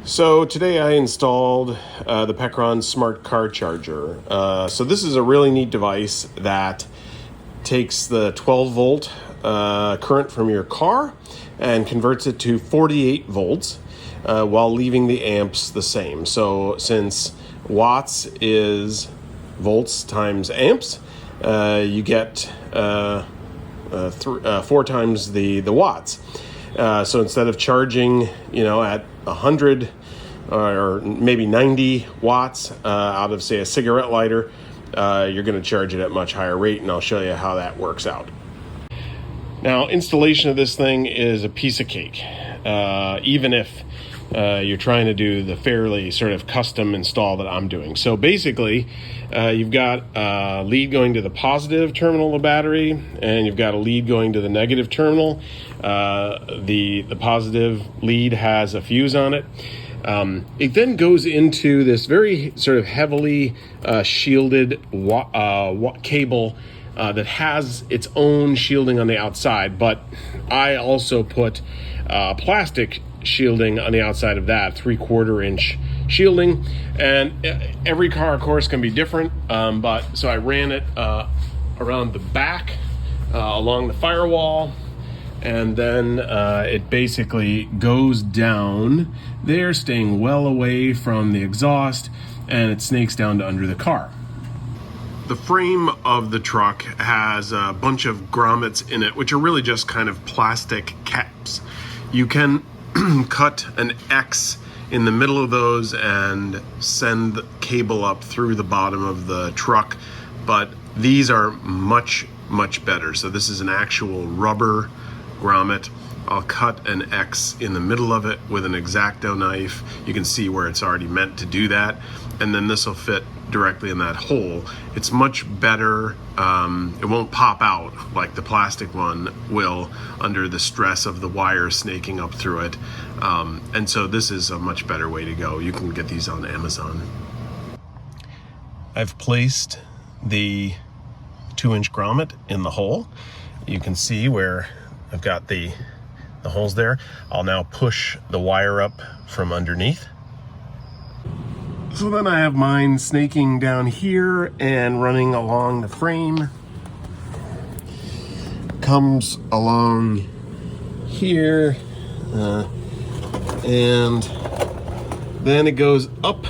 So today I installed the Pecron smart car charger. So this is a really neat device that takes the 12 volt current from your car and converts it to 48 volts while leaving the amps the same. So since watts is volts times amps, you get 4 times the watts. So instead of charging, at 100 or maybe 90 watts out of, say, a cigarette lighter, you're going to charge it at a much higher rate, and I'll show you how that works out. Now, installation of this thing is a piece of cake, even if you're trying to do the fairly sort of custom install that I'm doing. So basically, you've got a lead going to the positive terminal of the battery, and you've got a lead going to the negative terminal. The positive lead has a fuse on it. It then goes into this very sort of heavily shielded cable that has its own shielding on the outside, but I also put plastic shielding on the outside of that, 3/4 inch shielding, and every car of course can be different, but so I ran it around the back along the firewall, and then it basically goes down there, staying well away from the exhaust, and it snakes down to under the car. The frame of the truck has a bunch of grommets in it, which are really just kind of plastic caps. You can cut an X in the middle of those and send the cable up through the bottom of the truck, but these are much better. So this is an actual rubber grommet. I'll cut an X in the middle of it with an X-Acto knife. You can see where it's already meant to do that, and then this will fit directly in that hole. It's much better. It won't pop out like the plastic one will under the stress of the wire snaking up through it, and so this is a much better way to go. You can get these on Amazon. I've placed the 2-inch grommet in the hole. You can see where I've got the holes there. I'll now push the wire up from underneath. So then I have mine snaking down here and running along the frame. Comes along here, and then it goes up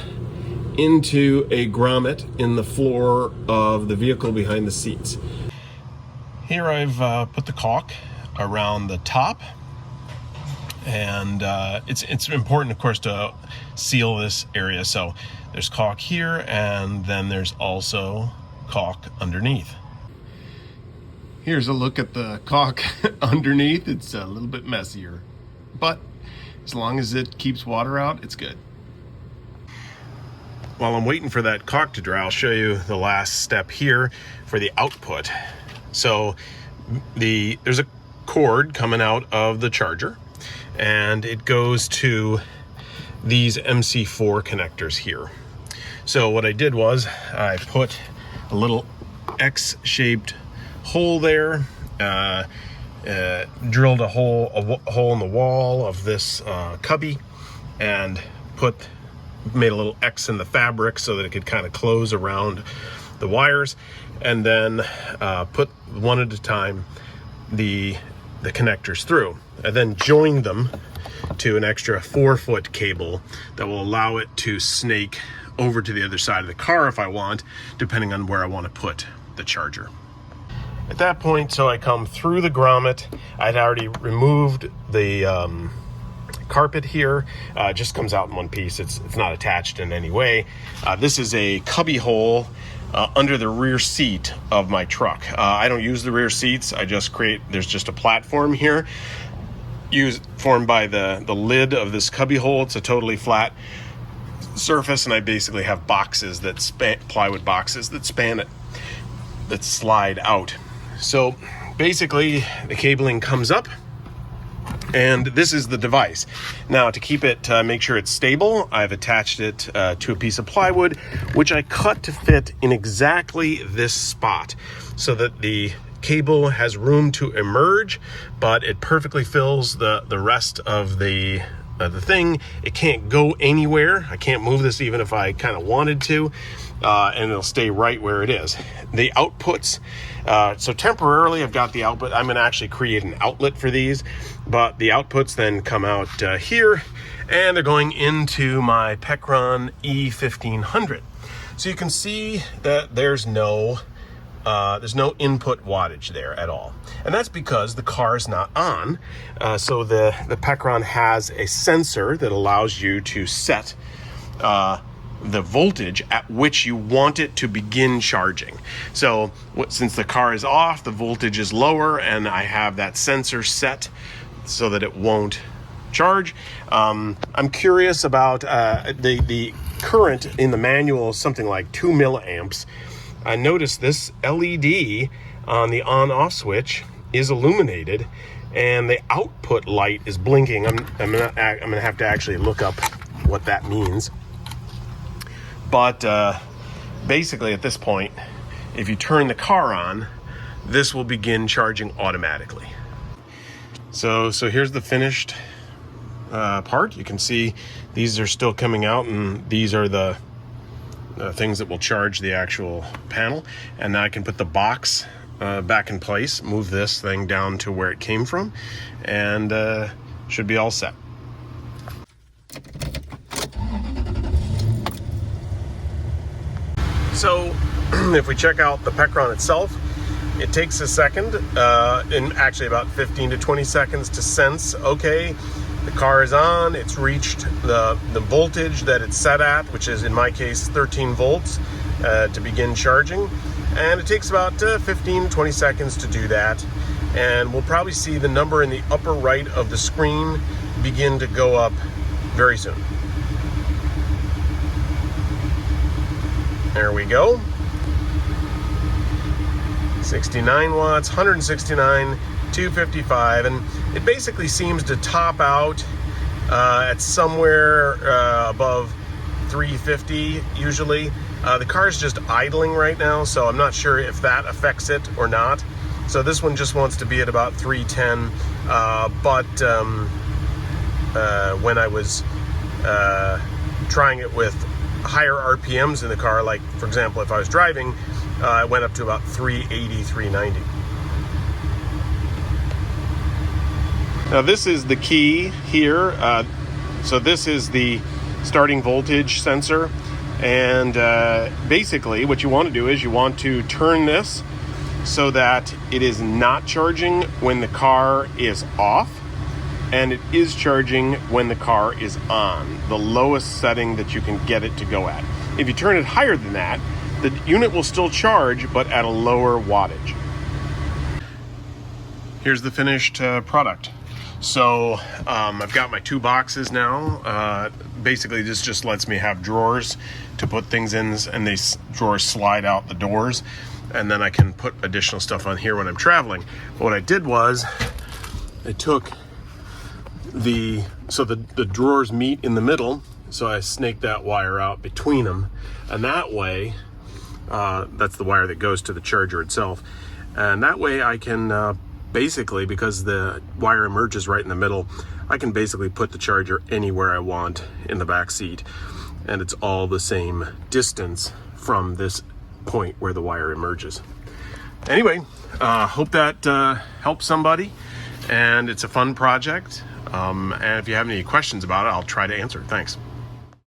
into a grommet in the floor of the vehicle behind the seats. Here I've put the caulk around the top, and it's important, of course, to seal this area. So there's caulk here, and then there's also caulk underneath. Here's a look at the caulk underneath. It's a little bit messier, but as long as it keeps water out, it's good. While I'm waiting for that caulk to dry, I'll show you the last step here for the output. So there's a cord coming out of the charger, and it goes to these MC4 connectors here. So what I did was I put a little X-shaped hole there, drilled a hole in the wall of this cubby, and made a little X in the fabric so that it could kind of close around the wires, and then put one at a time the connectors through. I then joined them to an extra 4-foot cable that will allow it to snake over to the other side of the car if I want, depending on where I want to put the charger. At that point, so I come through the grommet. I'd already removed the carpet here. It just comes out in one piece. It's not attached in any way. This is a cubby hole under the rear seat of my truck. I don't use the rear seats. There's just a platform here formed by the lid of this cubby hole. It's a totally flat surface, and I basically have boxes plywood boxes that span it, that slide out. So basically the cabling comes up, and this is the device. Now, to keep it, make sure it's stable, I've attached it to a piece of plywood, which I cut to fit in exactly this spot so that the cable has room to emerge, but it perfectly fills the rest of the the thing. It can't go anywhere. I can't move this even if I kind of wanted to, and it'll stay right where it is. The outputs, so temporarily I've got the output. I'm going to actually create an outlet for these, but the outputs then come out here, and they're going into my Pecron E1500. So you can see that there's no input wattage there at all. And that's because the car is not on. So the Pecron has a sensor that allows you to set the voltage at which you want it to begin charging. So since the car is off, the voltage is lower, and I have that sensor set so that it won't charge. I'm curious about the current in the manual is something like 2 milliamps. I noticed this LED on the on-off switch is illuminated, and the output light is blinking. I'm gonna have to actually look up what that means. But basically, at this point, if you turn the car on, this will begin charging automatically. So here's the finished part. You can see these are still coming out, and these are the things that will charge the actual panel. And now I can put the box back in place, move this thing down to where it came from, and should be all set. So if we check out the Pecron itself, it takes a second, in actually about 15 to 20 seconds to sense, okay, the car is on, it's reached the voltage that it's set at, which is in my case 13 volts, to begin charging. And it takes about 15, 20 seconds to do that. And we'll probably see the number in the upper right of the screen begin to go up very soon. There we go. 69 watts, 169, 255, and it basically seems to top out at somewhere above 350 usually. The car's just idling right now, so I'm not sure if that affects it or not. So this one just wants to be at about 310, but when I was trying it with higher RPMs in the car, like for example if I was driving, it went up to about 380, 390. Now this is the key here. So this is the starting voltage sensor, and basically what you want to do is you want to turn this so that it is not charging when the car is off, and it is charging when the car is on, the lowest setting that you can get it to go at. If you turn it higher than that, the unit will still charge, but at a lower wattage. Here's the finished product. So I've got my two boxes now. Basically this just lets me have drawers to put things in, and these drawers slide out the doors, and then I can put additional stuff on here when I'm traveling. But what I did was I took the drawers meet in the middle, so I snaked that wire out between them, and that way that's the wire that goes to the charger itself, and that way I can basically, because the wire emerges right in the middle, I can basically put the charger anywhere I want in the back seat, and it's all the same distance from this point where the wire emerges. Anyway, hope that helps somebody, and it's a fun project. And if you have any questions about it, I'll try to answer. Thanks.